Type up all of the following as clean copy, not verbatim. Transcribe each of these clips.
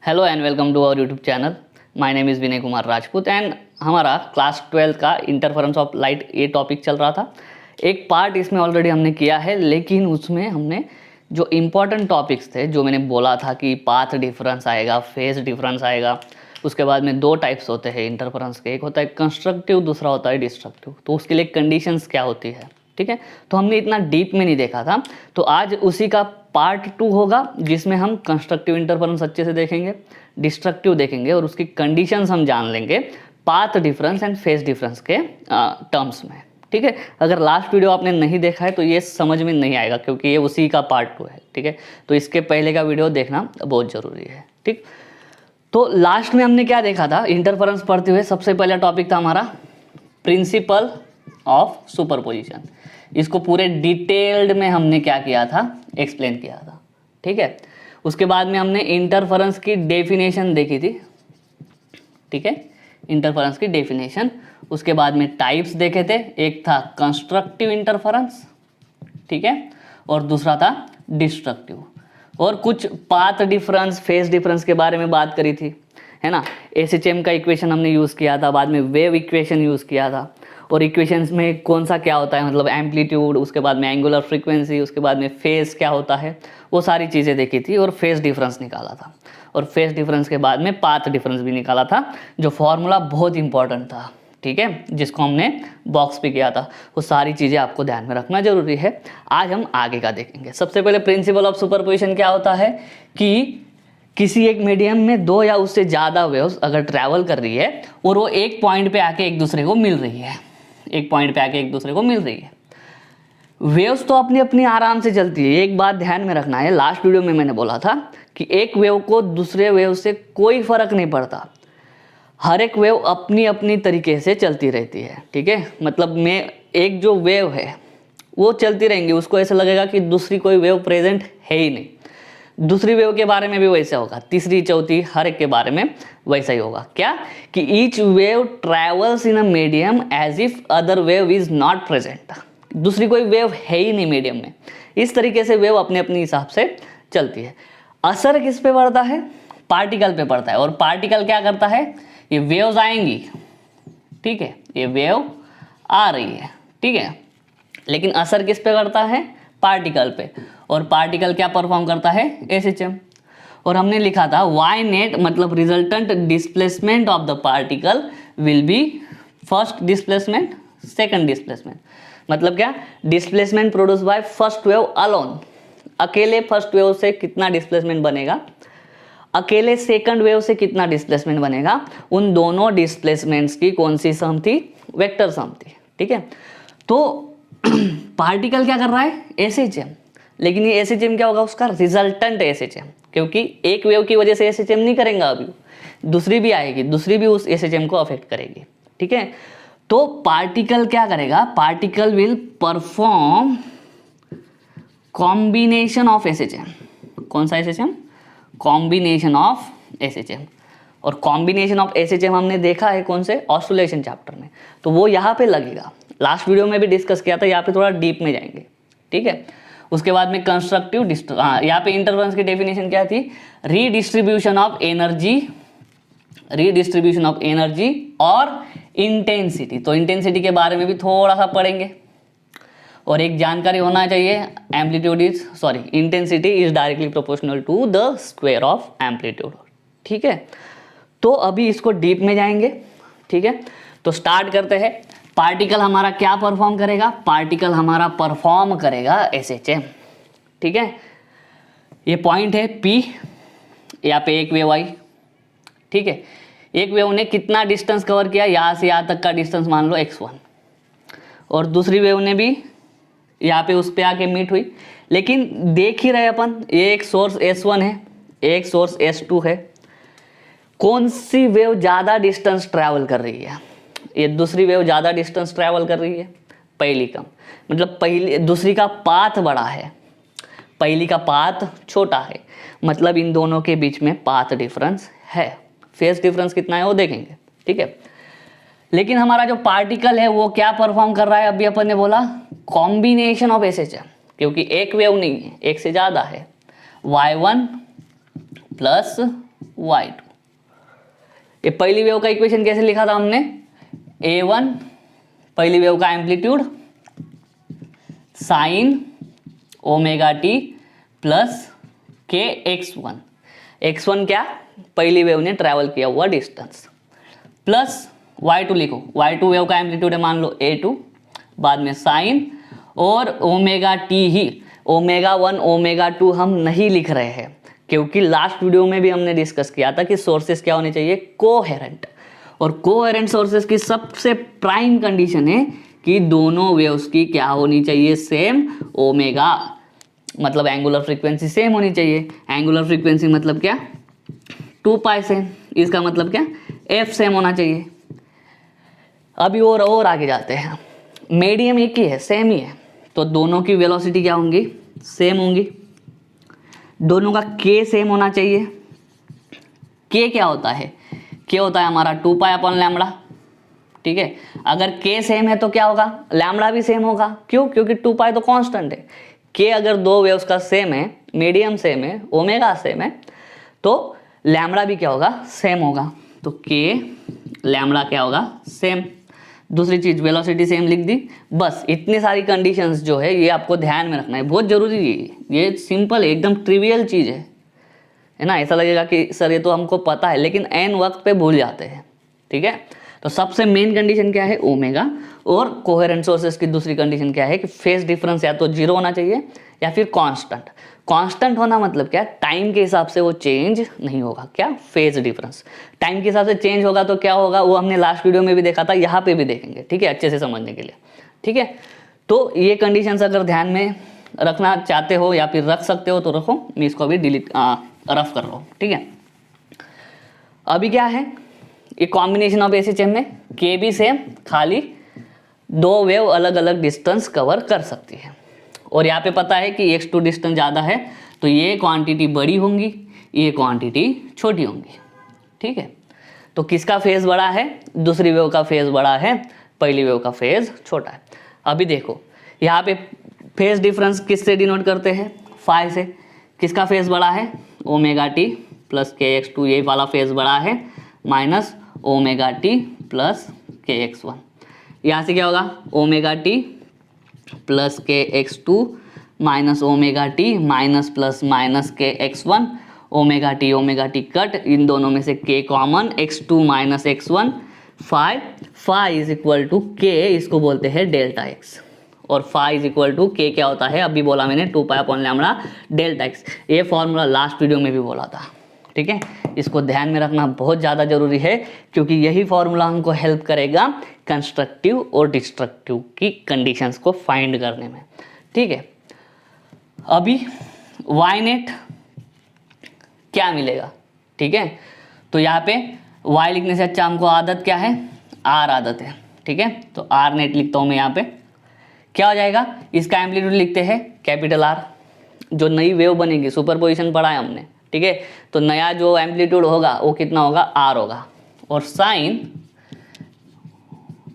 Hello and welcome to our YouTube channel. My name is Vinay Kumar Rajput and हमारा class 12 का interference of light ये topic चल रहा था। एक पार्ट इसमें ऑलरेडी हमने किया है, लेकिन उसमें हमने जो इम्पोर्टेंट टॉपिक्स थे, जो मैंने बोला था कि पाथ डिफरेंस आएगा, फेज डिफरेंस आएगा, उसके बाद में दो टाइप्स होते हैं इंटरफेरेंस के, एक होता है कंस्ट्रक्टिव, दूसरा होता है डिस्ट्रक्टिव। तो उसके लिए कंडीशंस क्या होती है, ठीक है। तो हमने इतना डीप में नहीं देखा था, तो आज उसी का पार्ट 2 होगा, जिसमें हम कंस्ट्रक्टिव इंटरफेरेंस अच्छे से देखेंगे, डिस्ट्रक्टिव देखेंगे और उसकी कंडीशंस हम जान लेंगे path difference and phase difference के टर्म्स में, ठीक है। अगर लास्ट वीडियो आपने नहीं देखा है तो ये समझ में नहीं आएगा, क्योंकि ये उसी का पार्ट 2 है, ठीक है। तो इसके पहले का वीडियो देखना बहुत ज़रूरी है, ठीक। तो लास्ट में हमने क्या देखा था इंटरफेरेंस पढ़ते हुए? सबसे पहला टॉपिक था हमारा प्रिंसिपल ऑफ सुपरपोजिशन। इसको पूरे डिटेल्ड में हमने क्या किया था, एक्सप्लेन किया था, ठीक है। उसके बाद में हमने इंटरफेरेंस की डेफिनेशन देखी थी, ठीक है, इंटरफेरेंस की डेफिनेशन। उसके बाद में टाइप्स देखे थे, एक था कंस्ट्रक्टिव इंटरफेरेंस, ठीक है, और दूसरा था डिस्ट्रक्टिव। और कुछ पाथ डिफरेंस, फेज डिफरेंस के बारे में बात करी थी, है ना। एसएचएम का इक्वेशन हमने यूज़ किया था, बाद में वेव इक्वेशन यूज़ किया था, और इक्वेशंस में कौन सा क्या होता है, मतलब एम्पलीट्यूड, उसके बाद में एंगुलर फ्रीक्वेंसी, उसके बाद में फेज क्या होता है, वो सारी चीज़ें देखी थी और फेज डिफरेंस निकाला था। और फेज डिफरेंस के बाद में पाथ डिफरेंस भी निकाला था, जो फॉर्मूला बहुत इंपॉर्टेंट था, ठीक है, जिसको हमने बॉक्स पे किया था। वो सारी चीज़ें आपको ध्यान में रखना जरूरी है। आज हम आगे का देखेंगे। सबसे पहले प्रिंसिपल ऑफ सुपरपोजिशन क्या होता है कि किसी एक मीडियम में दो या उससे ज़्यादा वेव्स अगर ट्रैवल कर रही है और वो एक पॉइंट पे आके एक दूसरे को मिल रही है, एक पॉइंट पे आके एक दूसरे को मिल रही है। वेव्स तो अपनी अपनी आराम से चलती है। एक बात ध्यान में रखना है, लास्ट वीडियो में मैंने बोला था कि एक वेव को दूसरे वेव से कोई फर्क नहीं पड़ता, हर एक वेव अपनी अपनी तरीके से चलती रहती है, ठीक है। मतलब में एक जो वेव है वो चलती रहेंगी, उसको ऐसा लगेगा कि दूसरी कोई वेव प्रेजेंट है ही नहीं। दूसरी वेव के बारे में भी वैसा होगा, तीसरी चौथी हर एक के बारे में वैसा ही होगा। क्या कि each wave travels in a medium as if other wave is not present. दूसरी कोई वेव है ही नहीं मीडियम में। इस तरीके से वेव अपने अपने हिसाब से चलती है। असर किस पे पड़ता है? पार्टिकल पे पड़ता है। और पार्टिकल क्या करता है? ये वेव्स आएंगी, ठीक है, ये वेव आ रही है, ठीक है, लेकिन असर किस पे करता है? पार्टिकल पे। और पार्टिकल क्या परफॉर्म करता है? एसएचएम। और हमने लिखा था वाई नेट मतलब resultant displacement of the particle will be first displacement, second displacement. मतलब क्या? Displacement produce by first wave alone. अकेले फर्स्ट वेव से कितना डिस्प्लेसमेंट बनेगा, अकेले सेकंड वेव से कितना डिस्प्लेसमेंट बनेगा, उन दोनों डिस्प्लेसमेंट्स की कौन सी सम थी? वेक्टर सम थी, ठीक है। तो पार्टिकल क्या कर रहा है? एसएचएम। लेकिन ये एसएचएम क्या होगा? उसका रिजल्टेंट एसएचएम, क्योंकि एक वेव की वजह से एसएचएम नहीं करेगा, अभी दूसरी भी आएगी, दूसरी भी उस एसएचएम को अफेक्ट करेगी, ठीक है। तो पार्टिकल क्या करेगा? Particle will perform combination of SHM. कौन सा एसएचएम? Combination of SHM. और कॉम्बिनेशन ऑफ एसएचएम हमने देखा है कौन से? ऑसिलेशन चैप्टर में। तो वो यहाँ पे लगेगा, लास्ट वीडियो में भी डिस्कस किया था, यहाँ पे थोड़ा डीप में जाएंगे, ठीक है। उसके बाद में कंस्ट्रक्टिव यहाँ पे इंटरफेरेंस की डेफिनेशन क्या थी? Redistribution of energy, redistribution of energy और इंटेंसिटी। तो इंटेंसिटी के बारे में भी थोड़ा सा पढ़ेंगे। और एक जानकारी होना चाहिए, amplitude is sorry intensity is directly proportional to the square of amplitude, ठीक है। तो अभी इसको डीप में जाएंगे, ठीक है। तो स्टार्ट करते हैं। पार्टिकल हमारा क्या परफॉर्म करेगा? पार्टिकल हमारा परफॉर्म करेगा एसएचएम, ठीक है। ये पॉइंट है P, यहाँ पे एक वेव आई, ठीक है। एक वेव ने कितना डिस्टेंस कवर किया? यहाँ से यहाँ तक का डिस्टेंस मान लो x1, और दूसरी वेव ने भी यहाँ पे उस पे आके मीट हुई। लेकिन देख ही रहे अपन, ये एक सोर्स S1 है, एक सोर्स S2 है। कौन सी वेव ज़्यादा डिस्टेंस ट्रैवल कर रही है? ये दूसरी वेव ज़्यादा डिस्टेंस ट्रैवल कर रही है, पहली कम। मतलब पहली, दूसरी का पाथ बड़ा है, पहली का पाथ छोटा है, मतलब इन दोनों के बीच में पाथ डिफरेंस है। फेज डिफरेंस कितना है वो देखेंगे, ठीक है। लेकिन हमारा जो पार्टिकल है वो क्या परफॉर्म कर रहा है? अभी अपन ने बोला कॉम्बिनेशन ऑफ एसएचएम, क्योंकि एक वेव नहीं है, एक से ज़्यादा है। y1 plus y2। ये पहली वेव का इक्वेशन कैसे लिखा था हमने, a1 पहली वेव का amplitude sign omega t plus k x1, x1 क्या, पहली वेव ने ट्रैवल किया हुआ डिस्टेंस, प्लस y2 लिखो, y2 वेव का एम्पलीट्यूड है मान लो a2, बाद में साइन और ओमेगा टी ही, ओमेगा 1 ओमेगा 2 हम नहीं लिख रहे हैं क्योंकि लास्ट वीडियो में भी हमने डिस्कस किया था कि सोर्सेस क्या होने चाहिए, कोहेरेंट, और कोहेरेंट सोर्सेस की सबसे प्राइम कंडीशन है कि दोनों वेव्स की क्या होनी चाहिए, सेम ओमेगा, मतलब एंगुलर फ्रीक्वेंसी सेम होनी चाहिए। एंगुलर फ्रीक्वेंसी मतलब क्या, 2 पाई सेम, इसका मतलब क्या, एफ सेम होना चाहिए। अभी और आगे जाते हैं, मीडियम एक ही है, सेम ही है, तो दोनों की वेलोसिटी क्या होंगी, सेम होंगी, दोनों का के सेम होना चाहिए। के क्या होता है, के होता है हमारा 2 पाई अपॉन लैम्बडा, ठीक है। अगर के सेम है तो क्या होगा, लैम्बडा भी सेम होगा, क्यों, क्योंकि 2 पाई तो कांस्टेंट है। के अगर दो वेव्स का सेम है, मीडियम सेम है, ओमेगा सेम है, तो लैम्बडा भी क्या होगा, सेम होगा, तो के लैम्बडा क्या होगा, सेम। दूसरी चीज वेलोसिटी सेम लिख दी, बस इतनी सारी कंडीशंस जो है ये आपको ध्यान में रखना है, बहुत जरूरी है, ये सिंपल है, एकदम ट्रिवियल चीज है ना। ऐसा लगेगा कि सर ये तो हमको पता है, लेकिन एन वक्त पे भूल जाते हैं, ठीक है। तो सबसे मेन कंडीशन क्या है, ओमेगा, और कोहेरेंट सोर्सेस की दूसरी कंडीशन क्या है कि फेज डिफरेंस या तो 0 होना चाहिए या फिर कांस्टेंट। कांस्टेंट होना मतलब क्या, टाइम के हिसाब से वो चेंज नहीं होगा, क्या, फेज डिफरेंस। टाइम के हिसाब से चेंज होगा तो क्या होगा, वो हमने लास्ट वीडियो में भी देखा था, यहाँ पे भी देखेंगे, ठीक है, अच्छे से समझने के लिए, ठीक है। तो ये कंडीशंस अगर ध्यान में रखना चाहते हो या फिर रख सकते हो तो रखो, मैं इसको अभी डिलीट रफ कर रहा हूँ, ठीक है। अभी क्या है, ये कॉम्बिनेशन ऑफ एसएचएम में के भी सेम, खाली दो वेव अलग अलग डिस्टेंस कवर कर सकती है, और यहाँ पे पता है कि x2 डिस्टेंस ज़्यादा है तो ये क्वांटिटी बड़ी होंगी, ये क्वांटिटी छोटी होंगी, ठीक है। तो किसका फेज बड़ा है, दूसरी वेव का फेज बड़ा है, पहली वेव का फेज छोटा है। अभी देखो यहाँ पे फेज डिफरेंस किससे डिनोट करते हैं, फाई से। किसका फेज बड़ा है, ओमेगा टी प्लस के x2, ये वाला फेज बड़ा है, minus omega t plus k x1। यहाँ से क्या होगा, ओमेगा टी प्लस के x2 minus omega T minus plus minus के x1, ओमेगा टी कट, इन दोनों में से k कॉमन, x2 minus x1, phi is equal to k, इसको बोलते हैं डेल्टा x, और phi is equal to k क्या होता है, अभी बोला मैंने 2 pi upon lambda delta x। ये फॉर्मूला लास्ट वीडियो में भी बोला था, ठीक है। इसको ध्यान में रखना बहुत ज़्यादा जरूरी है क्योंकि यही फॉर्मूला हमको हेल्प करेगा कंस्ट्रक्टिव और डिस्ट्रक्टिव की कंडीशंस को फाइंड करने में, ठीक है। अभी y नेट क्या मिलेगा, ठीक है। तो यहाँ पे y लिखने से अच्छा हमको आदत क्या है, r आदत है, ठीक है। तो r नेट लिखता हूँ मैं, यहाँ पे क्या हो जाएगा, इसका एम्पलीट्यूड लिखते हैं कैपिटल R, जो नई वेव बनेगी, सुपरपोजिशन पढ़ा है हमने, ठीक है। तो नया जो एम्पलीट्यूड होगा वो कितना होगा, R होगा, और साइन,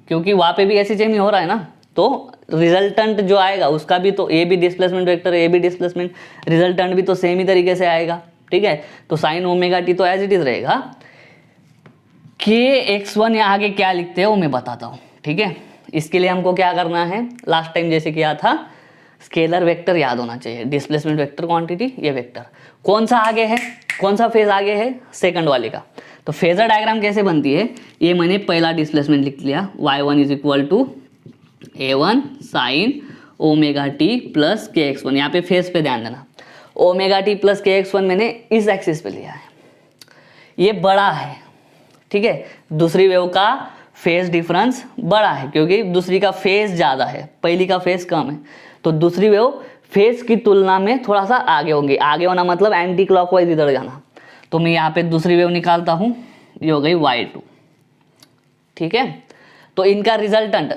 क्योंकि वहाँ पे भी एसएचएम ही हो रहा है ना, तो रिजल्टेंट जो आएगा उसका भी तो ए भी डिस्प्लेसमेंट वेक्टर, ए भी डिस्प्लेसमेंट, रिजल्टेंट भी तो सेम ही तरीके से आएगा, ठीक है। तो साइन ओमेगा टी तो एज इट इज रहेगा। के x1 या आगे क्या लिखते हैं वो मैं बताता हूँ, ठीक है। इसके लिए हमको क्या करना है, लास्ट टाइम जैसे किया था, स्केलर वेक्टर याद होना चाहिए, डिस्प्लेसमेंट वेक्टर क्वांटिटी, ये वेक्टर कौन सा आगे है, कौन सा फेज आगे है, सेकंड वाले का। तो फेजर डायग्राम कैसे बनती है, ये मैंने पहला डिस्प्लेसमेंट लिख लिया, y1 is equal to a1 sine omega t plus k x1, यहाँ पे फेज पे ध्यान देना, omega t plus k x1 मैंने इस एक्सिस पे लिया है, ये बड़ा है, ठीक है। दूसरी वेव का फेज डिफरेंस बड़ा है क्योंकि दूसरी का फेज ज़्यादा है, पहली का फेज कम है, तो दूसरी वेव फेज की तुलना में थोड़ा सा आगे होंगी। आगे होना मतलब एंटी क्लॉकवाइज इधर जाना। तो मैं यहाँ पे दूसरी वेव निकालता हूँ, ये हो गई y2, ठीक है। तो इनका रिजल्टेंट,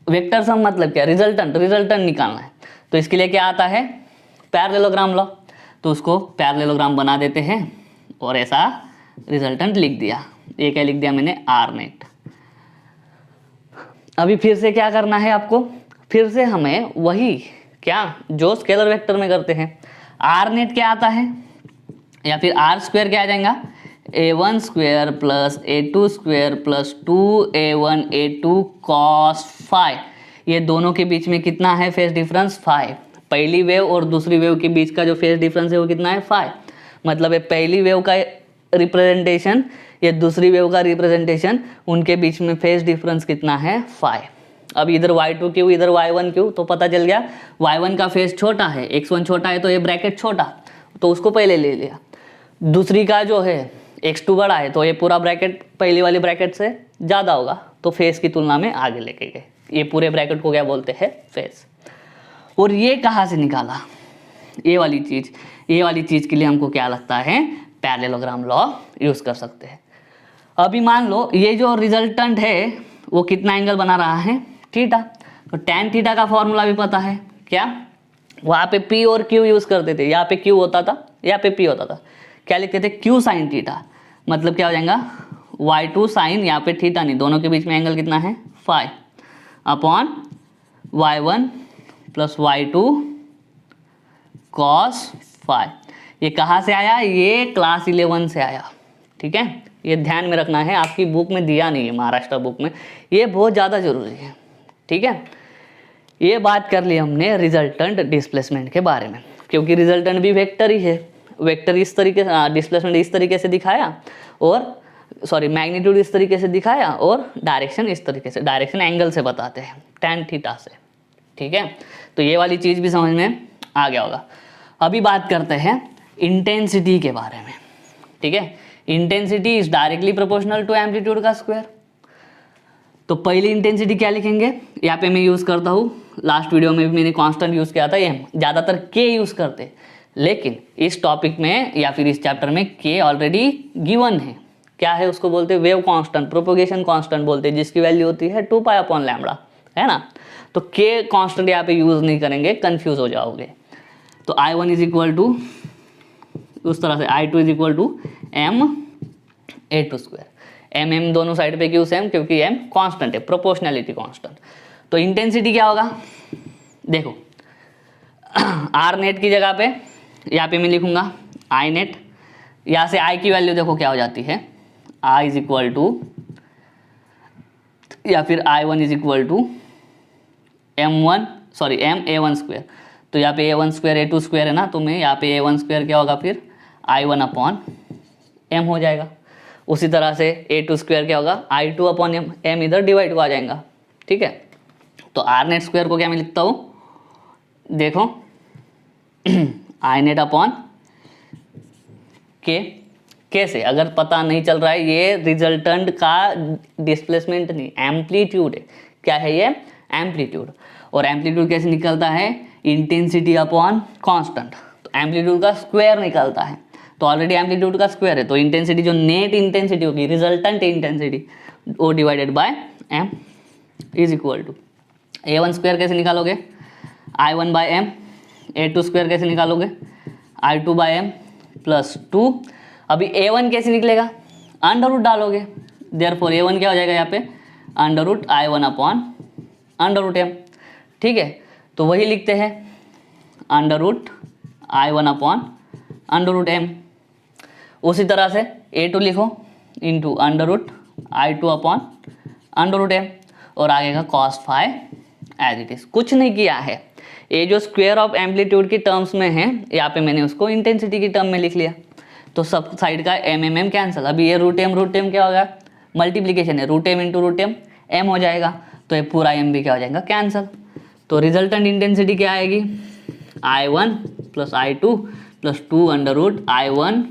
वेक्टर सम मतलब क्या, रिजल्टेंट निकालना है। तो इसके लिए क्या आता है, पैरेललोग्राम लो, तो उसको पैरेललोग्राम बना देते हैं और ऐसा रिजल्टेंट लिख दिया। ये क्या लिख दिया मैंने, r नेट। अभी फिर से क्या करना है आपको, फिर से हमें वही क्या जो स्केलर वेक्टर में करते हैं, r नेट क्या आता है, या फिर r स्क्वायर क्या आ जाएगा, a1 square plus a2 square plus 2a1 a2 cos phi. ये दोनों के बीच में कितना है फेज डिफरेंस 5। पहली वेव और दूसरी वेव के बीच का जो फेज डिफरेंस है वो कितना है 5। मतलब ये पहली वेव का रिप्रेजेंटेशन, ये दूसरी वेव का रिप्रेजेंटेशन, उनके बीच में फेज डिफरेंस कितना है 5। अब इधर y2 क्यों, इधर y1 क्यों, तो पता चल गया y1 का फेज छोटा है, x1 छोटा है तो ये ब्रैकेट छोटा, तो उसको पहले ले लिया। दूसरी का जो है x2 बड़ा है तो ये पूरा ब्रैकेट पहली वाली ब्रैकेट से ज़्यादा होगा, तो फेज की तुलना में आगे लेके गए। ये पूरे ब्रैकेट को क्या बोलते हैं फेज। और ये कहाँ से निकाला, ये वाली चीज़ के लिए हमको क्या लगता है पैरेललोग्राम लॉ यूज़ कर सकते हैं। अभी मान लो ये जो रिजल्टेंट है वो कितना एंगल बना रहा है थीटा, तो tan थीटा का फॉर्मूला भी पता है क्या, वहाँ पे p और q यूज़ करते थे, यहाँ पे q होता था, यहाँ पे p होता था, क्या लिखते थे q साइन थीटा। मतलब क्या हो जाएगा y2 साइन, यहाँ पे थीटा नहीं, दोनों के बीच में एंगल कितना है 5 upon y1 plus y2 cos 5। ये कहाँ से आया, ये क्लास 11 से आया, ठीक है। ये ध्यान में रखना है, आपकी बुक में दिया नहीं है, महाराष्ट्र बुक में, ये बहुत ज़्यादा ज़रूरी है, ठीक है। ये बात कर ली हमने रिजल्टेंट डिस्प्लेसमेंट के बारे में, क्योंकि रिजल्टेंट भी वेक्टर ही है। वेक्टर इस तरीके से, डिस्प्लेसमेंट इस तरीके से दिखाया, और सॉरी मैग्नीट्यूड इस तरीके से दिखाया, और डायरेक्शन इस तरीके से, डायरेक्शन एंगल से बताते हैं tan थीटा से, ठीक है। तो ये वाली चीज़ भी समझ में आ गया होगा। अभी बात करते हैं इंटेंसिटी के बारे में, ठीक है। Intensity is directly proportional to amplitude का स्क्वायर। तो पहली इंटेंसिटी क्या लिखेंगे, यहाँ पे मैं यूज़ करता हूँ, लास्ट वीडियो में भी मैंने कांस्टेंट यूज़ किया था, ये ज़्यादातर के यूज़ करते, लेकिन इस टॉपिक में या फिर इस चैप्टर में के ऑलरेडी गिवन है। क्या है, उसको बोलते हैं वेव कांस्टेंट, प्रोपोगेशन कांस्टेंट बोलते हैं, जिसकी वैल्यू होती है 2π/λ, है ना। तो के कांस्टेंट यहाँ पे यूज़ नहीं करेंगे, कन्फ्यूज हो जाओगे। तो I1 इज इक्वल टू उस तरह से I2 is equal to m/a2 square. m दोनों साइड पे क्यों सेम, क्योंकि m कांस्टेंट है, प्रोपोर्शनैलिटी कांस्टेंट। तो इंटेंसिटी क्या होगा, देखो r नेट की जगह पे यहाँ पे मैं लिखूंगा I नेट, यहाँ से I की वैल्यू देखो क्या हो जाती है, I इज इक्वल टू, या फिर I1 is equal to ma1 square. तो यहाँ पे a1 स्क्वायर a2 स्क्वायर है ना, तो मैं यहाँ पे a1 स्क्वायर क्या होगा फिर I1 अपॉन m हो जाएगा। उसी तरह से a2 स्क्वायर क्या होगा I2 अपॉन m इधर डिवाइड को आ जाएगा, ठीक है। तो r नेट स्क्वायर को क्या मैं लिखता हूँ, देखो I नेट अपॉन के से, अगर पता नहीं चल रहा है, ये रिजल्टेंट का डिस्प्लेसमेंट नहीं एम्पलीट्यूड है। क्या है ये एम्पलीट्यूड, और एम्पलीट्यूड कैसे निकलता है, इंटेंसिटी अपॉन कांस्टेंट। तो एम्पलीट्यूड का स्क्वायर निकलता है, तो ऑलरेडी एम्पलीट्यूड का स्क्वायर है, तो इंटेंसिटी जो नेट इंटेंसिटी होगी, रिजल्टेंट इंटेंसिटी, वो divided by m is equal to a1 square कैसे निकालोगे, I1 bye m, a2 square कैसे निकालोगे, I2 बाय m प्लस 2। अभी a1 कैसे निकलेगा, अंडर रूट डालोगे, देयरफॉर a1 क्या हो जाएगा यहाँ पे under root I1 upon under root m, ठीक है। तो वही लिखते हैं under root I1 upon under root m। उसी तरह से a2 लिखो into under root I2 upon under root m, और आगे का cos phi as it is, कुछ नहीं किया है। ये जो स्क्वायर ऑफ एम्पलीट्यूड की टर्म्स में है, यहाँ पे मैंने उसको इंटेंसिटी की टर्म में लिख लिया, तो सब साइड का m कैंसिल। अभी ये रूट m क्या होगा, मल्टीप्लीकेशन है, root m into root m हो जाएगा, तो ये पूरा m भी क्या हो जाएगा कैंसिल। तो रिजल्टेंट इंटेंसिटी क्या आएगी, I1 plus I2 plus 2 under root I1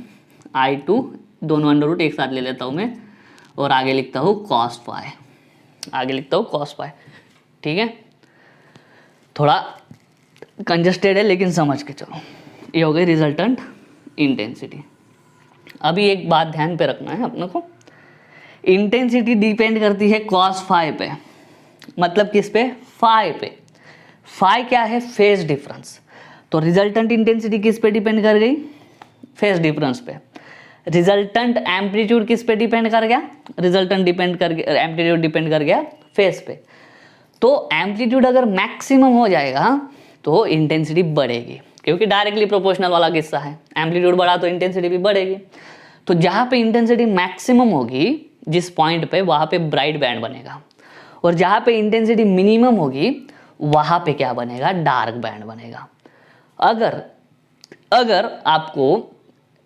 I2, दोनों अंडर रूट एक साथ ले लेता हूँ मैं, और आगे लिखता हूँ cos फाई, आगे लिखता हूँ cos फाई, ठीक है। थोड़ा कंजस्टेड है लेकिन समझ के चलो, ये हो गई रिजल्टेंट इंटेंसिटी। अभी एक बात ध्यान पे रखना है अपने को, इंटेंसिटी डिपेंड करती है cos फाई पे, मतलब किस पे, फाई पे। फाई क्या है, फेज डिफरेंस। तो रिजल्टेंट इंटेंसिटी किस पे डिपेंड कर गई, फेज डिफरेंस पे। रिजल्टेंट एम्पलीट्यूड किस पे डिपेंड कर गया, रिजल्टेंट डिपेंड कर गया, एम्पलीट्यूड डिपेंड कर गया फेज पे। तो एम्पलीट्यूड अगर मैक्सिमम हो जाएगा तो इंटेंसिटी बढ़ेगी, क्योंकि डायरेक्टली प्रोपोर्शनल वाला किस्सा है, एम्पलीट्यूड बढ़ा तो इंटेंसिटी भी बढ़ेगी। तो जहाँ पे इंटेंसिटी मैक्सिमम होगी जिस पॉइंट पे, वहाँ पे ब्राइट बैंड बनेगा, और जहाँ पे इंटेंसिटी मिनिमम होगी वहाँ पे क्या बनेगा, डार्क बैंड बनेगा। अगर आपको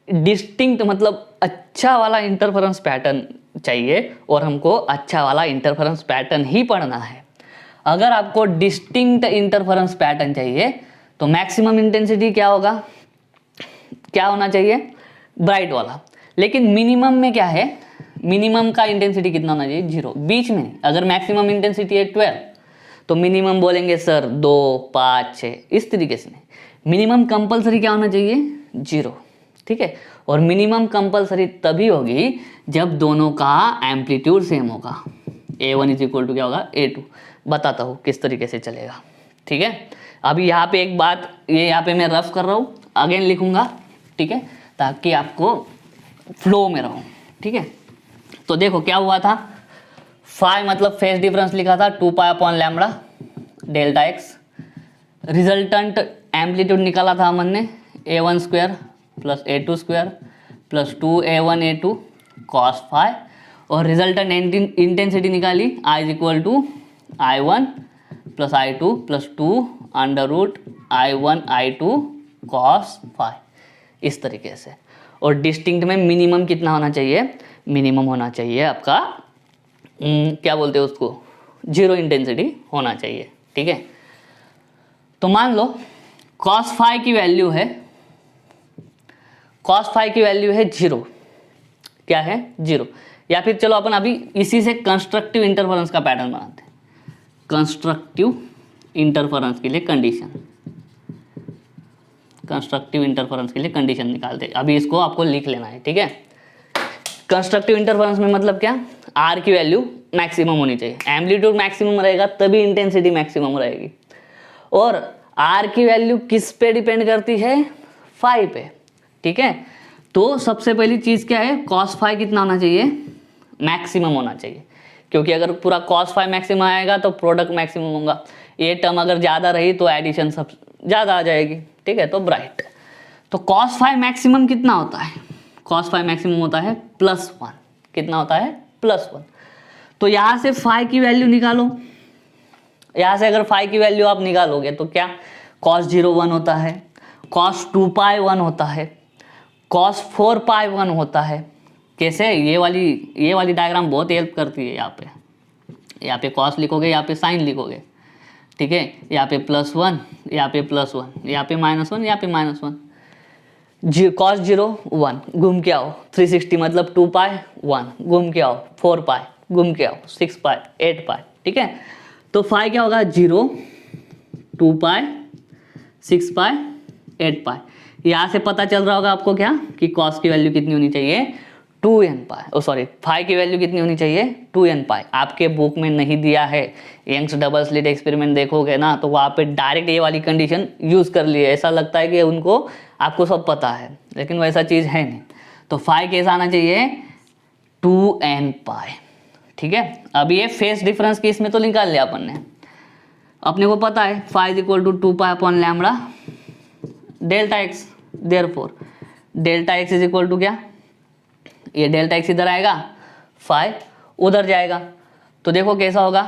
डिस्टिंक्ट मतलब अच्छा वाला इंटरफेरेंस पैटर्न चाहिए, और हमको अच्छा वाला इंटरफेरेंस पैटर्न ही पढ़ना है, अगर आपको डिस्टिंक्ट इंटरफेरेंस पैटर्न चाहिए तो मैक्सिमम इंटेंसिटी क्या होगा, क्या होना चाहिए, ब्राइट वाला। लेकिन मिनिमम में क्या है, मिनिमम का इंटेंसिटी कितना होना चाहिए, 0, बीच में नहीं। अगर मैक्सिमम इंटेंसिटी है 12 तो मिनिमम बोलेंगे सर 2, 5, 6, इस तरीके से नहीं। मिनिमम कंपलसरी क्या होना चाहिए, 0, ठीक है। और मिनिमम कंपलसरी तभी होगी जब दोनों का एम्पलीट्यूड सेम होगा। A1 इज इक्वल टू क्या होगा, A2। बताता हूँ किस तरीके से चलेगा, ठीक है। अभी यहाँ पे एक बात, ये यहाँ पे मैं रफ कर रहा हूँ, अगेन लिखूंगा, ठीक है, ताकि आपको फ्लो में रहूँ, ठीक है। तो देखो क्या हुआ था, फाई मतलब फेज डिफरेंस लिखा था 2 pi upon lambda delta x. Resultant amplitude निकाला था हमने A1 square plus A2 square plus 2A1 A2 cos phi, और रिजल्टेंट इंटेंसिटी निकाली I is equal to I1 plus I2 plus 2 under root I1 I2 cos phi, इस तरीके से। और distinct में मिनिमम कितना होना चाहिए, मिनिमम होना चाहिए आपका क्या बोलते हैं उसको, 0 इंटेंसिटी होना चाहिए, ठीक है। तो मान लो कॉस फाई की वैल्यू है, कॉस फाई की वैल्यू है 0, क्या है 0। या फिर चलो अपन अभी इसी से कंस्ट्रक्टिव इंटरफेरेंस का पैटर्न बनाते हैं। कंस्ट्रक्टिव इंटरफेरेंस के लिए कंडीशन, कंस्ट्रक्टिव इंटरफेरेंस के लिए कंडीशन निकालते हैं। अभी इसको आपको लिख लेना है, ठीक है। कंस्ट्रक्टिव इंटरफेरेंस में मतलब क्या, आर की वैल्यू मैक्सिमम होनी चाहिए, एम्पलीट्यूड मैक्सिमम रहेगा तभी इंटेंसिटी मैक्सिमम रहेगी। और आर की वैल्यू किस पे डिपेंड करती है, फाई पे, ठीक है। तो सबसे पहली चीज़ क्या है, कॉस फाई कितना होना चाहिए, मैक्सिमम होना चाहिए, क्योंकि अगर पूरा कॉस फाई मैक्सिमम आएगा तो प्रोडक्ट मैक्सिमम होगा। ये टर्म अगर ज़्यादा रही तो एडिशन सब ज़्यादा आ जाएगी, ठीक है। तो ब्राइट, तो कॉस फाई मैक्सिमम कितना होता है, कॉस फाई मैक्सिमम होता है +1, कितना होता है +1। तो यहाँ से फाई की वैल्यू निकालो, यहाँ से अगर फाई की वैल्यू आप निकालोगे तो क्या, cos 0 1 होता है, cos 2 पाई 1 होता है, cos 4 पाई 1 होता है। कैसे, ये वाली डायग्राम बहुत हेल्प करती है। यहाँ पे cos लिखोगे, यहाँ पे साइन लिखोगे, ठीक है। यहाँ पे +1, यहाँ पे +1, यहाँ पे -1, यहाँ पे -1। cos 0 1, घूम के आओ 360 मतलब 2 पाई 1, घूम के आओ 4 पाई, घूम के आओ 6 पाई 8 पाई, ठीक है। तो फाई क्या होगा, 0, 2 पाई 6 पाई 8 पाई। यहाँ से पता चल रहा होगा आपको क्या, कि कॉस की वैल्यू कितनी होनी चाहिए, 2n पाई, सॉरी फाई की वैल्यू कितनी होनी चाहिए, 2n पाई। आपके बुक में नहीं दिया है, यंग्स डबल स्लिट एक्सपेरिमेंट देखोगे ना तो वहाँ पे डायरेक्ट ये वाली कंडीशन यूज़ कर ली है। ऐसा लगता है कि उनको आपको सब पता है, लेकिन वैसा चीज़ है नहीं। तो फाई कैसा आना चाहिए, 2n पाई, ठीक है। अब ये फेस डिफरेंस की इसमें तो निकाल लिया अपन ने, अपने को पता है phi is equal to 2 pi upon lambda delta x. Therefore delta x is equal to क्या, ये डेल्टा एक्स इधर आएगा, फाई उधर जाएगा, तो देखो कैसा होगा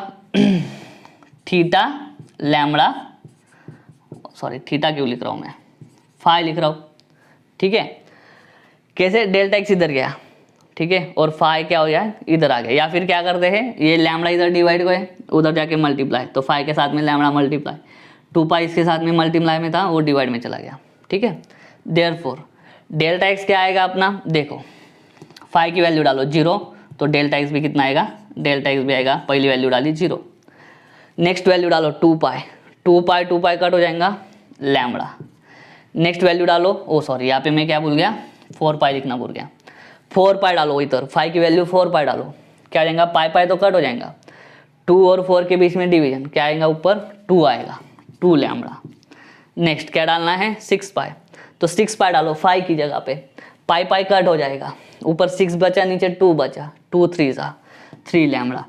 थीटा लैम्बडा, सॉरी थीटा क्यों लिख रहा हूँ मैं, फाई लिख रहा हूँ, ठीक है। कैसे, डेल्टा एक्स इधर गया, ठीक है, और फाई क्या हो गया, इधर आ गया। या फिर क्या करते हैं, ये लैम्बडा इधर डिवाइड हुए, उधर जाके मल्टीप्लाई, तो फाई के साथ में लैम्बडा मल्टीप्लाई, 2 पाई इसके साथ में मल्टीप्लाई में था, वो डिवाइड में चला गया, ठीक है। देयरफॉर डेल्टा एक्स क्या आएगा अपना, देखो फाई की वैल्यू डालो 0, तो डेल्टा एक्स भी कितना आएगा, डेल्टा एक्स भी आएगा, पहली वैल्यू डाली 0। नेक्स्ट वैल्यू डालो 2 पाई, 2 पाई कट हो जाएगा लैम्बडा। नेक्स्ट वैल्यू डालो, ओ सॉरी यहाँ पे मैं क्या भूल गया, 4 पाई लिखना भूल गया, 4 पाई डालो इधर, फाई की वैल्यू 4 पाई डालो, क्या आ जाएगा, पाई तो कट हो जाएगा, 2 और 4 के बीच में डिवीजन, क्या आएगा ऊपर 2 आएगा, 2 लैम्बडा। नेक्स्ट क्या डालना है, 6 पाई, तो 6 पाई डालो फाई की जगह पे, पाई कट हो जाएगा, ऊपर 6 बचा नीचे 2 बचा, 2 3 सा 3 लैम्बडा।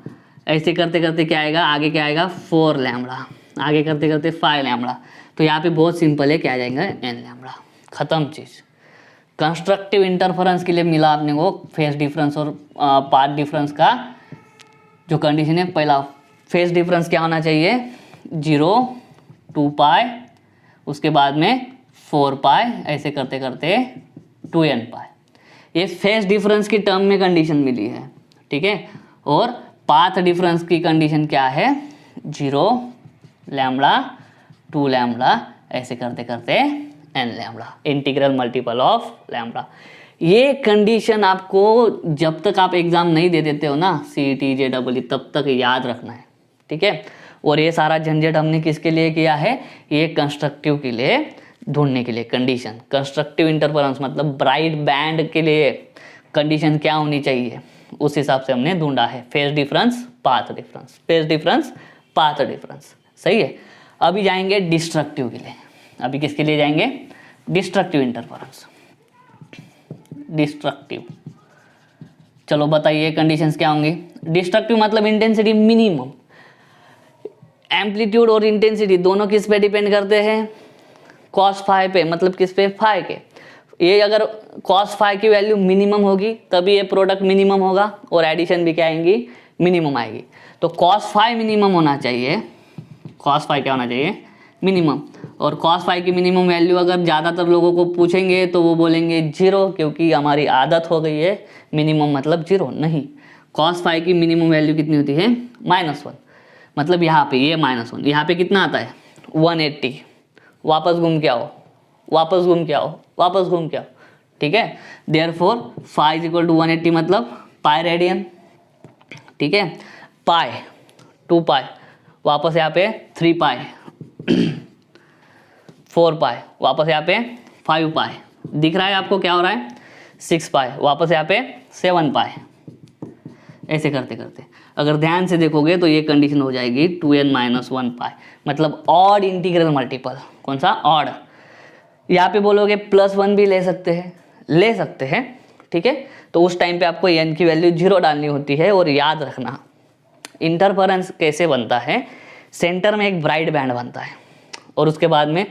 ऐसे करते करते क्या आएगा, आगे क्या आएगा 4 लैम्बडा, आगे करते करते 5 लैम्बडा। तो यहाँ पे बहुत सिंपल है, क्या आ जाएगा n लैम्बडा, खत्म चीज़, कंस्ट्रक्टिव इंटरफेरेंस के लिए मिला अपने को फेज डिफरेंस और पाथ डिफरेंस का जो कंडीशन है, पहला फेज डिफरेंस क्या होना चाहिए 0, 2 पाई, उसके बाद में 4 पाई, ऐसे करते करते 2n पाई। ये फेज डिफरेंस की टर्म में कंडीशन मिली है, ठीक है। और पाथ डिफरेंस की कंडीशन क्या है 0, लैम्बडा, 2 लैम्बडा, ऐसे करते करते n lambda, integral multiple of lambda. ये कंडीशन आपको जब तक आप एग्जाम नहीं दे देते हो ना CET JEE तब तक याद रखना है, ठीक है। और ये सारा झंझट हमने किसके लिए किया है, ये कंस्ट्रक्टिव के लिए ढूंढने के लिए कंडीशन। कंस्ट्रक्टिव इंटरफेरेंस मतलब ब्राइट बैंड के लिए कंडीशन क्या होनी चाहिए, उस हिसाब से हमने ढूंढा है phase difference path difference, phase difference path difference, सही है। अभी जाएंगे डिस्ट्रक्टिव के लिए। अभी किसके लिए जाएंगे, डिस्ट्रक्टिव इंटरफेरेंस, डिस्ट्रक्टिव। चलो बताइए कंडीशंस क्या होंगी। डिस्ट्रक्टिव मतलब इंटेंसिटी मिनिमम, एम्पलीट्यूड और इंटेंसिटी दोनों किस पे डिपेंड करते हैं, cos फाई पे, मतलब किस पे, फाई के। ये अगर cos फाई की वैल्यू मिनिमम होगी तभी ये प्रोडक्ट मिनिमम होगा और एडिशन भी क्या आएंगी, मिनिमम आएगी। तो cos फाई मिनिमम होना चाहिए, cos फाई क्या होना चाहिए, मिनिमम। और cos फाई की मिनिमम वैल्यू अगर ज़्यादातर लोगों को पूछेंगे तो वो बोलेंगे 0, क्योंकि हमारी आदत हो गई है मिनिमम मतलब 0। नहीं, cos फाई की मिनिमम वैल्यू कितनी होती है -1, मतलब यहाँ पे ये -1, यहाँ पे कितना आता है 180। वापस घूम के आओ, वापस घूम के आओ, वापस घूम के आओ, ठीक है। Therefore phi is equal to 180 मतलब पाई रेडियन, ठीक है। पाई 2 पाई, वापस यहाँ पे 3 पाई 4 पाई, वापस यहाँ पे 5 पाई, दिख रहा है आपको क्या हो रहा है 6 पाई, वापस यहाँ पे 7 पाई, ऐसे करते करते अगर ध्यान से देखोगे तो ये कंडीशन हो जाएगी 2n - 1 पाई, मतलब ऑड इंटीग्रल मल्टीपल। कौन सा, ऑड। यहाँ पे बोलोगे +1 भी ले सकते हैं, ठीक है। तो उस टाइम पे आपको n की वैल्यू 0 डालनी होती है। और याद रखना इंटरफेरेंस कैसे बनता है, सेंटर में एक ब्राइट बैंड बनता है और उसके बाद में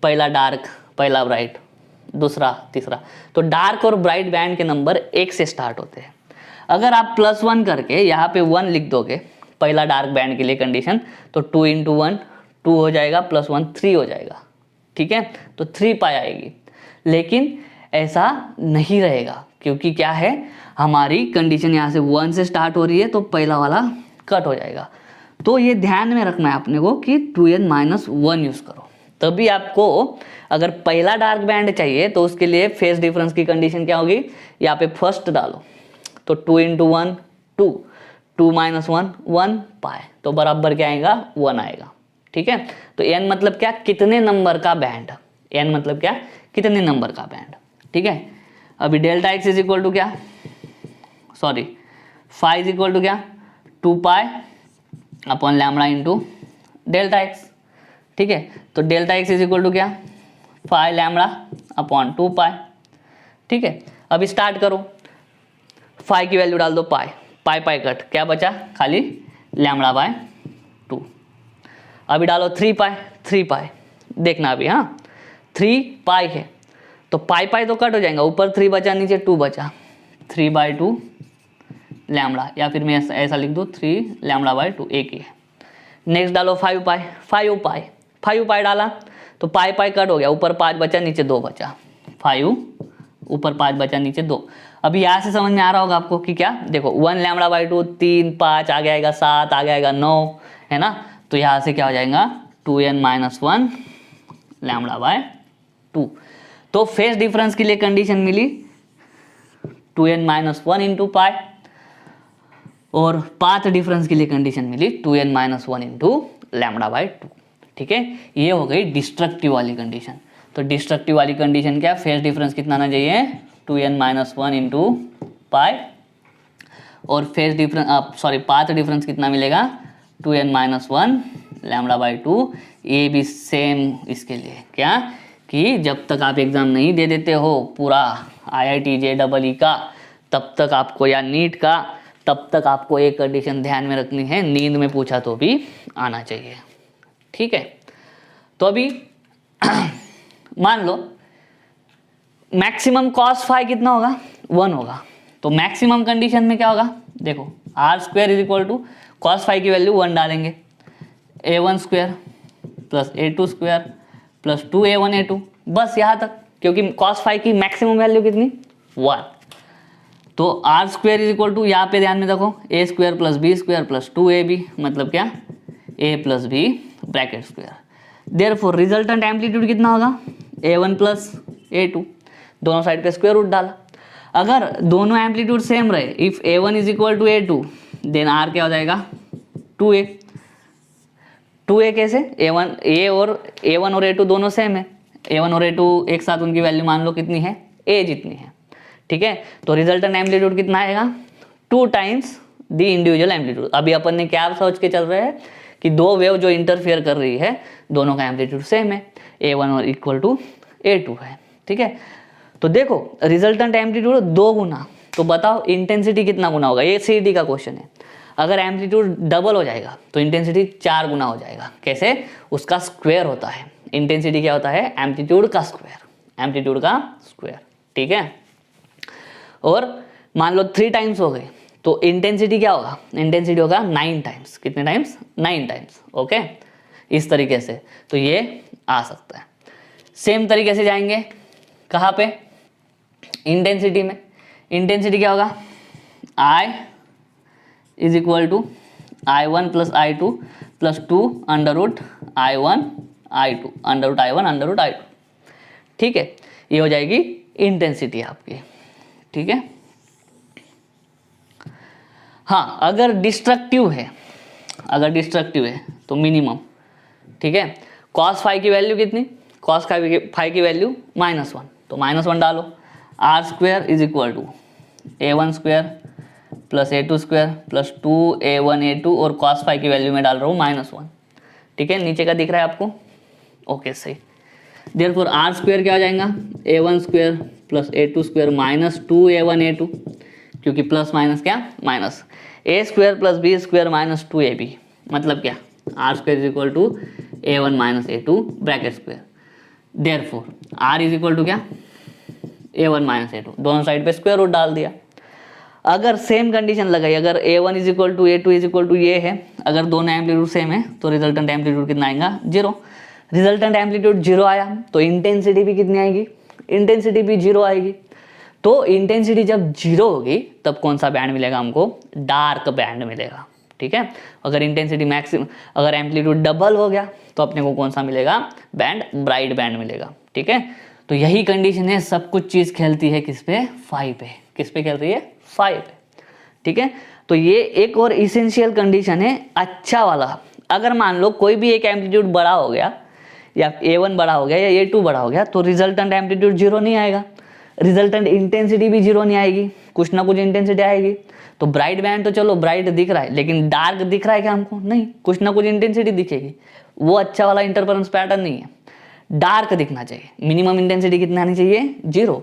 पहला डार्क, पहला ब्राइट, दूसरा, तीसरा। तो डार्क और ब्राइट बैंड के नंबर 1 से स्टार्ट होते हैं। अगर आप +1 करके यहाँ पे 1 लिख दोगे पहला डार्क बैंड के लिए कंडीशन, तो 2 × 1 2 हो जाएगा, +1 3 हो जाएगा, ठीक है। तो 3 पाई आएगी। लेकिन ऐसा नहीं रहेगा, क्योंकि क्या है, हमारी कंडीशन यहाँ से 1 से स्टार्ट हो रही है, तो पहला वाला कट हो जाएगा। तो ये ध्यान में रखना है अपने को कि 2n - 1 यूज़ करो। तभी आपको अगर पहला डार्क बैंड चाहिए तो उसके लिए फेज डिफरेंस की कंडीशन क्या होगी, यहाँ पे फर्स्ट डालो, तो 2 × 1 2, 2 - 1 1 पाई, तो बराबर क्या आएगा 1 आएगा, ठीक है। तो n मतलब क्या, कितने नंबर का बैंड, n मतलब क्या, कितने नंबर का बैंड, ठीक है। अभी delta x is equal to क्या, sorry phi is equal to क्या, 2 pi upon lambda into delta x, ठीक है। तो delta x is equal to क्या, फाई लैम्बडा अपॉन 2 पाई, ठीक है। अब स्टार्ट करो, फाई की वैल्यू डाल दो पाई, पाई पाई कट, क्या बचा, खाली λ/2। अभी डालो 3 पाई, 3 पाई, देखना अभी, हाँ 3 पाई है तो पाई पाई तो कट हो जाएगा, ऊपर 3 बचा, नीचे 2 बचा, 3/2 लैम्बडा, या फिर मैं ऐसा लिख दूँ 3 λ/2, एक ही है। नेक्स्ट डालो 5 पाई, 5 पाई, 5 पाई डाला तो पाई पाई कट हो गया, ऊपर 5 बचा, नीचे 2 बचा, 5 ऊपर 5 बचा, नीचे 2। अभी यहाँ से समझ में आ रहा होगा आपको कि क्या, देखो 1 λ/2, 3 5 आगे आएगा 7, आगे आएगा 9, है ना। तो यहाँ से क्या हो जाएगा 2n - 1 λ/2। तो फेज डिफरेंस के लिए कंडीशन मिली 2n - 1 इंटू पाई, और पाथ डिफरेंस के लिए कंडीशन मिली 2n - 1 इंटू λ/2, ठीक है। ये हो गई डिस्ट्रक्टिव वाली कंडीशन। तो डिस्ट्रक्टिव वाली कंडीशन क्या, फेज डिफरेंस कितना आना चाहिए 2n - 1 इंटू पाई, और phase difference sorry path difference कितना मिलेगा 2n - 1 λ/2। ये भी सेम इसके लिए क्या, कि जब तक आप एग्ज़ाम नहीं दे देते हो पूरा IIT JEE का, तब तक आपको, या नीट का, तब तक आपको एक कंडीशन ध्यान में रखनी है, नींद में पूछा तो भी आना चाहिए, ठीक है। तो अभी मान लो मैक्सिमम कॉस फाई कितना होगा, 1 होगा। तो मैक्सिमम कंडीशन में क्या होगा, देखो R square is equal to cos phi की वैल्यू 1 डालेंगे, a1 square plus a2 square plus 2a1 a2, बस यहाँ तक, क्योंकि कॉस फाई की मैक्सिमम वैल्यू कितनी, 1। तो R square is equal to, यहाँ पे ध्यान में देखो, a square plus b square plus 2ab, मतलब क्या, a plus b bracket square. Therefore resultant amplitude कितना होगा, a1 प्लस a2, दोनों साइड पे स्क्वायर रूट डाला। अगर दोनों एम्पलीट्यूड सेम रहे, if a1 is equal to a2 then r क्या हो जाएगा, 2a। 2a कैसे, a1 और a2 दोनों सेम है, a1 और a2 एक साथ उनकी वैल्यू मान लो कितनी है, a जितनी है, ठीक है। तो रिजल्टेंट एम्पलीट्यूड कितना आएगा, 2 टाइम्स द इंडिविजुअल एम्पलीट्यूड। अभी अपन ने क्या सोच के चल रहे हैं कि दो वेव जो इंटरफेयर कर रही है दोनों का एम्पलीट्यूड सेम है, a1 और इक्वल टू a2 है, ठीक है। तो देखो रिजल्टेंट एम्पलीट्यूड 2 गुना, तो बताओ इंटेंसिटी कितना गुना होगा, ये सीडी का क्वेश्चन है। अगर एम्पलीट्यूड डबल हो जाएगा तो इंटेंसिटी 4 गुना हो जाएगा। कैसे, उसका स्क्वायर होता है। इंटेंसिटी क्या होता है, एम्पलीट्यूड का स्क्वायर, एम्पलीट्यूड का स्क्वायर, ठीक है। और मान लो 3 टाइम्स हो गए तो इंटेंसिटी क्या होगा, इंटेंसिटी होगा 9 टाइम्स। कितने टाइम्स, 9 टाइम्स, ओके, इस तरीके से। तो ये आ सकता है। सेम तरीके से जाएंगे कहाँ पे, इंटेंसिटी में। इंटेंसिटी क्या होगा, I is equal to I1 plus I2 plus 2 under root I1 I2 under root I1 under root I2, ठीक है। ये हो जाएगी इंटेंसिटी आपकी, ठीक है। हाँ, अगर डिस्ट्रक्टिव है, अगर डिस्ट्रक्टिव है तो मिनिमम, ठीक है। कॉस फाई की वैल्यू कितनी, कॉस फाई की वैल्यू -1, तो -1 डालो। R square is equal to a1 square plus a2 square plus 2a1 a2, और कॉस फाई की वैल्यू में डाल रहा हूँ -1, ठीक है। नीचे का दिख रहा है आपको, ओके सही। देयरफॉर आर स्क्वायर क्या हो जाएगा, a1 square plus a2 square minus 2a1 a2, क्योंकि प्लस माइनस क्या, minus, a square plus b square minus 2ab, मतलब क्या, R square is equal to a1 minus a2 bracket square. Therefore R is equal to क्या, a1 minus a2, दोनों side पे square root डाल दिया। अगर same condition लगाई, अगर a1 is equal to a2 is equal to ये है, अगर दोनों एम्पलीट्यूड सेम है तो रिजल्टेंट एम्पलीट्यूड कितना आएगा, 0। रिजल्टेंट एम्पलीट्यूड 0 आया तो इंटेंसिटी भी कितनी आएगी, इंटेंसिटी भी 0 आएगी। तो इंटेंसिटी जब 0 होगी तब कौन सा बैंड मिलेगा हमको, डार्क बैंड मिलेगा, ठीक है। अगर इंटेंसिटी मैक्सिमम, अगर एम्पलीट्यूड डबल हो गया तो अपने को कौन सा मिलेगा, बैंड ब्राइट बैंड मिलेगा, ठीक है। तो यही कंडीशन है, सब कुछ चीज़ खेलती है किस पे, फाई पे। किस पे खेल रही है, फाई पे, ठीक है। तो ये एक और इसेंशियल कंडीशन है अच्छा वाला। अगर मान लो कोई भी एक एम्पलीट्यूड बड़ा हो गया, या a1 बड़ा हो गया या a2 बड़ा हो गया, तो रिजल्टेंट एम्पलीट्यूड 0 नहीं आएगा, रिजल्टेंट इंटेंसिटी भी 0 नहीं आएगी, कुछ ना कुछ इंटेंसिटी आएगी। तो ब्राइट बैंड तो चलो ब्राइट दिख रहा है, लेकिन डार्क दिख रहा है क्या हमको, नहीं, कुछ ना कुछ इंटेंसिटी दिखेगी। वो अच्छा वाला इंटरफेरेंस पैटर्न नहीं है, डार्क दिखना चाहिए। मिनिमम इंटेंसिटी कितना आनी चाहिए, 0।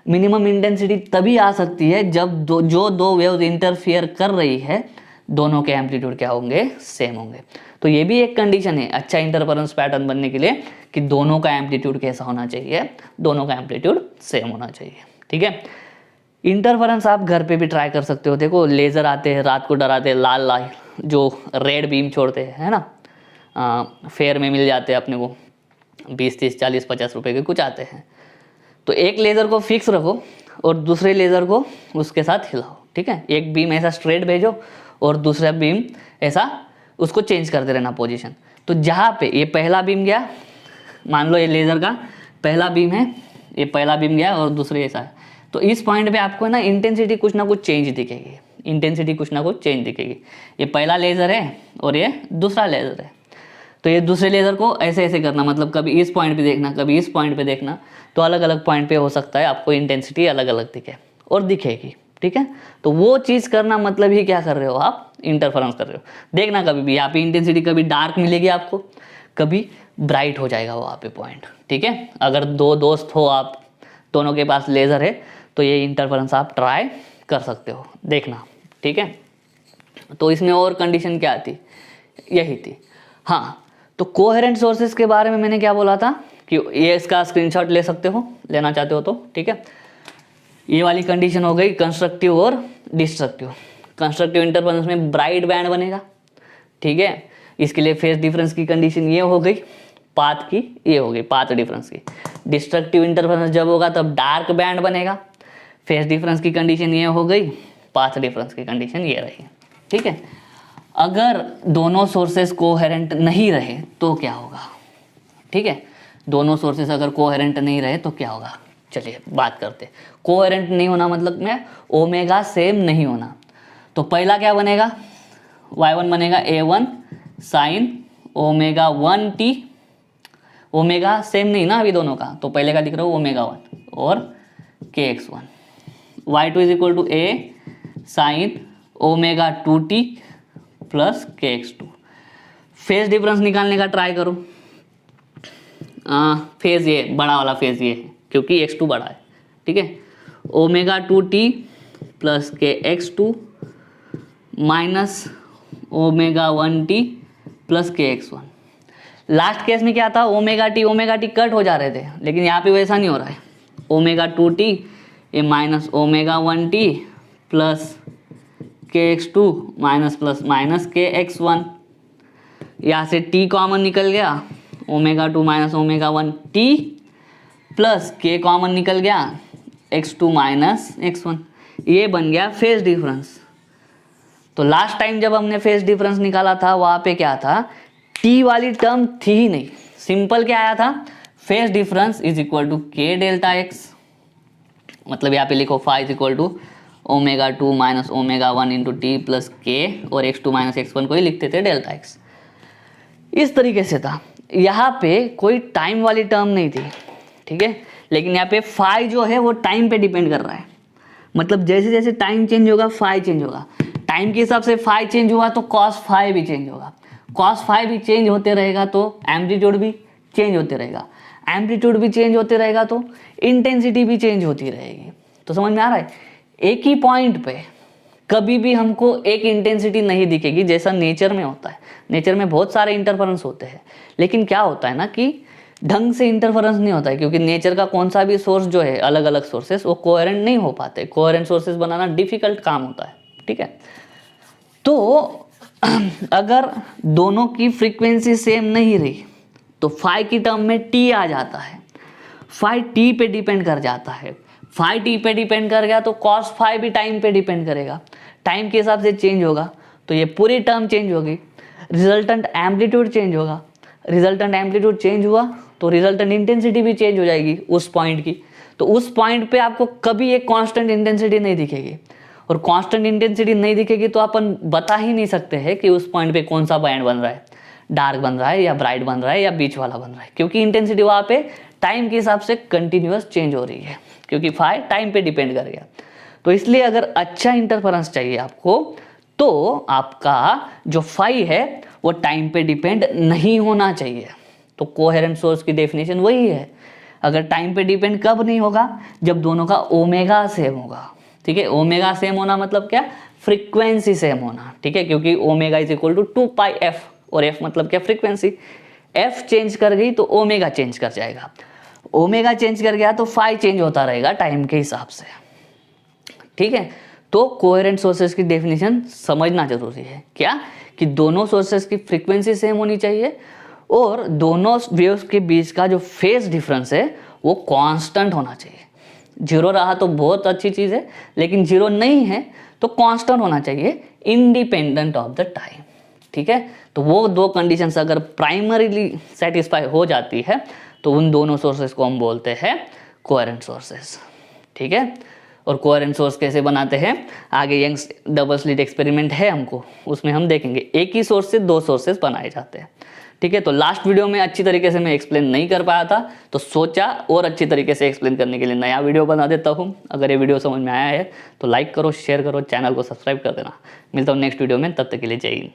मिनिमम इंटेंसिटी तभी आ सकती है जब दो वेव्स इंटरफियर कर रही है, दोनों के एम्पलीट्यूड क्या होंगे, सेम होंगे। तो ये भी एक कंडीशन है अच्छा इंटरफेरेंस पैटर्न बनने के लिए, कि दोनों का एम्पलीट्यूड कैसा होना चाहिए, दोनों का एम्पलीट्यूड सेम होना चाहिए, ठीक है। इंटरफेरेंस आप घर पे भी ट्राई कर सकते हो। देखो लेज़र आते हैं रात को डराते हैं, लाल लाल जो रेड बीम छोड़ते हैं, है ना, फेयर में मिल जाते हैं अपने को, 20 30 40 50 रुपए के कुछ आते हैं। तो एक लेज़र को फिक्स रखो और दूसरे लेज़र को उसके साथ हिलाओ, ठीक है। एक बीम ऐसा स्ट्रेट भेजो और दूसरा बीम ऐसा, उसको चेंज करते रहना पोजीशन। तो जहाँ पे ये पहला बीम गया, मान लो ये लेज़र का पहला बीम है, ये पहला बीम गया और दूसरे ऐसा है, तो इस पॉइंट पे आपको ना इंटेंसिटी कुछ ना कुछ चेंज दिखेगी, इंटेंसिटी कुछ ना कुछ चेंज दिखेगी। ये पहला लेज़र है और ये दूसरा लेज़र है, तो ये दूसरे लेज़र को ऐसे ऐसे करना, मतलब कभी इस पॉइंट पे देखना, कभी इस पॉइंट पे देखना, तो अलग अलग पॉइंट पे हो सकता है आपको इंटेंसिटी अलग अलग दिखे और दिखेगी, ठीक है। तो वो चीज़ करना मतलब ही क्या कर रहे हो आप, इंटरफेरेंस कर रहे हो। देखना कभी भी यहाँ पे इंटेंसिटी कभी डार्क मिलेगी आपको, कभी ब्राइट हो जाएगा वहाँ पे पॉइंट, ठीक है। अगर दो दोस्त हो आप, दोनों के पास लेज़र है, तो ये इंटरफेरेंस आप ट्राई कर सकते हो, देखना, ठीक है। तो इसमें और कंडीशन क्या थी, यही थी। हाँ, तो कोहेरेंट सोर्सेज के बारे में मैंने क्या बोला था कि ये इसका स्क्रीनशॉट ले सकते हो, लेना चाहते हो तो, ठीक है। ये वाली कंडीशन हो गई कंस्ट्रक्टिव और डिस्ट्रक्टिव। कंस्ट्रक्टिव इंटरफेरेंस में ब्राइट बैंड बनेगा, ठीक है। इसके लिए फेज डिफरेंस की कंडीशन ये हो गई, पाथ की ये हो गई, पाथ डिफरेंस की। डिस्ट्रक्टिव इंटरफेरेंस जब होगा तब डार्क बैंड बनेगा। फेज डिफरेंस की कंडीशन ये हो गई, पाथ डिफरेंस की कंडीशन ये रही, ठीक है। अगर दोनों सोर्सेस कोहेरेंट नहीं रहे तो क्या होगा, ठीक है। दोनों सोर्सेस अगर कोहेरेंट नहीं रहे तो क्या होगा, चलिए बात करते। कोहेरेंट नहीं होना मतलब में ओमेगा सेम नहीं होना। तो पहला क्या बनेगा, y1 बनेगा a1 sine omega 1t। Omega same नहीं ना अभी दोनों का, तो पहले का लिख रहा हूँ ओमेगा 1 और kx1। y2 is equal to a sine omega 2t plus kx2। Phase difference निकालने का ट्राई करो। फेज ये बड़ा वाला फेज ये है क्योंकि x2 बड़ा है, ठीक है। Omega 2t plus kx2 minus omega 1t plus kx1। Last case में क्या था, ओमेगा टी कट हो जा रहे थे, लेकिन यहाँ पे वैसा नहीं हो रहा है। ओमेगा 2t ये minus omega 1t plus kx2 minus plus minus kx1। यहाँ से t कॉमन निकल गया, omega 2 minus omega 1t plus k common निकल गया, x2 माइनस x1। ये बन गया फेज डिफरेंस। तो लास्ट टाइम जब हमने फेज डिफरेंस निकाला था वहाँ पे क्या था, t वाली टर्म थी ही नहीं, सिंपल क्या आया था, phase difference is equal to k delta x। मतलब यहाँ पे लिखो phi is equal to omega 2 minus omega 1 into T plus K, और x2 माइनस x1 को ही लिखते थे डेल्टा x। इस तरीके से था। यहाँ पे कोई टाइम वाली टर्म नहीं थी, ठीक है। लेकिन यहाँ पे फाई जो है वो टाइम पे डिपेंड कर रहा है। मतलब जैसे जैसे टाइम चेंज होगा फाई चेंज होगा। टाइम के हिसाब से फाई चेंज हुआ तो कॉस फाई भी चेंज होगा। कॉस फाई भी चेंज होते रहेगा तो एम्पलीट्यूड भी चेंज होते रहेगा। एम्पलीट्यूड भी चेंज होते रहेगा तो इंटेंसिटी भी चेंज होती रहेगी। तो समझ में आ रहा है, एक ही पॉइंट पे कभी भी हमको एक इंटेंसिटी नहीं दिखेगी जैसा नेचर में होता है। नेचर में बहुत सारे इंटरफेरेंस होते हैं, लेकिन क्या होता है ना कि ढंग से इंटरफेरेंस नहीं होता है, क्योंकि नेचर का कौन सा भी सोर्स जो है, अलग अलग सोर्सेस, वो कोहेरेंट नहीं हो पाते। कोहेरेंट सोर्सेस बनाना डिफिकल्ट काम होता है, ठीक है। तो अगर दोनों की फ्रीक्वेंसी सेम नहीं रही तो फाई की टर्म में टी आ जाता है। फाई टी पे डिपेंड कर जाता है। फाई टी पे डिपेंड कर गया तो कॉस फाई भी टाइम पे डिपेंड करेगा। टाइम के हिसाब से चेंज होगा तो ये पूरी टर्म चेंज होगी। रिजल्टेंट एम्पलीट्यूड चेंज होगा। रिजल्टेंट एम्पलीट्यूड चेंज हुआ तो रिजल्टेंट इंटेंसिटी भी चेंज हो जाएगी उस पॉइंट की। तो उस पॉइंट पे आपको कभी एक कांस्टेंट इंटेंसिटी नहीं दिखेगी, और कांस्टेंट इंटेंसिटी नहीं दिखेगी तो अपन बता ही नहीं सकते हैं कि उस पॉइंट पे कौन सा बैंड बन रहा है, डार्क बन रहा है या ब्राइट बन रहा है या बीच वाला बन रहा है, क्योंकि इंटेंसिटी वहाँ पे टाइम के हिसाब से कंटिन्यूअस चेंज हो रही है, क्योंकि फाई टाइम पे डिपेंड कर गया। तो इसलिए अगर अच्छा इंटरफेरेंस चाहिए आपको तो आपका जो फाई है वो टाइम पे डिपेंड नहीं होना चाहिए। तो कोहेरेंट सोर्स की डेफिनेशन वही है। अगर टाइम पे डिपेंड कब नहीं होगा, जब दोनों का ओमेगा सेम होगा, ठीक है। ओमेगा सेम होना मतलब क्या, फ्रीक्वेंसी सेम होना, ठीक है। क्योंकि omega is equal to 2 pi F, और एफ मतलब क्या, फ्रीक्वेंसी। एफ चेंज कर गई तो ओमेगा चेंज कर जाएगा। ओमेगा चेंज कर गया तो फाई चेंज होता रहेगा टाइम के हिसाब से, ठीक है। तो कोहेरेंट सोर्सेस की डेफिनेशन समझना जरूरी है, क्या कि दोनों सोर्सेस की फ्रीक्वेंसी सेम होनी चाहिए और दोनों वेव्स के बीच का जो फेज डिफरेंस है वो कांस्टेंट होना चाहिए। जीरो रहा तो बहुत अच्छी चीज़ है, लेकिन जीरो नहीं है तो कांस्टेंट होना चाहिए, इंडिपेंडेंट ऑफ द टाइम, ठीक है। तो वो दो कंडीशंस अगर प्राइमरीली सेटिस्फाई हो जाती है तो उन दोनों सोर्सेस को हम बोलते हैं कोहेरेंट सोर्सेस, ठीक है। और कोहेरेंट सोर्स कैसे बनाते हैं आगे यंग्स डबल स्लिट एक्सपेरिमेंट है हमको, उसमें हम देखेंगे एक ही सोर्स से दो सोर्सेस बनाए जाते हैं, ठीक है। तो लास्ट वीडियो में अच्छी तरीके से मैं एक्सप्लेन नहीं कर पाया था, तो सोचा और अच्छी तरीके से एक्सप्लेन करने के लिए नया वीडियो बना देता हूँ। अगर ये वीडियो समझ में आया है तो लाइक करो, शेयर करो, चैनल को सब्सक्राइब कर देना। मिलता हूँ नेक्स्ट वीडियो में, तब तक के लिए जय हिंद।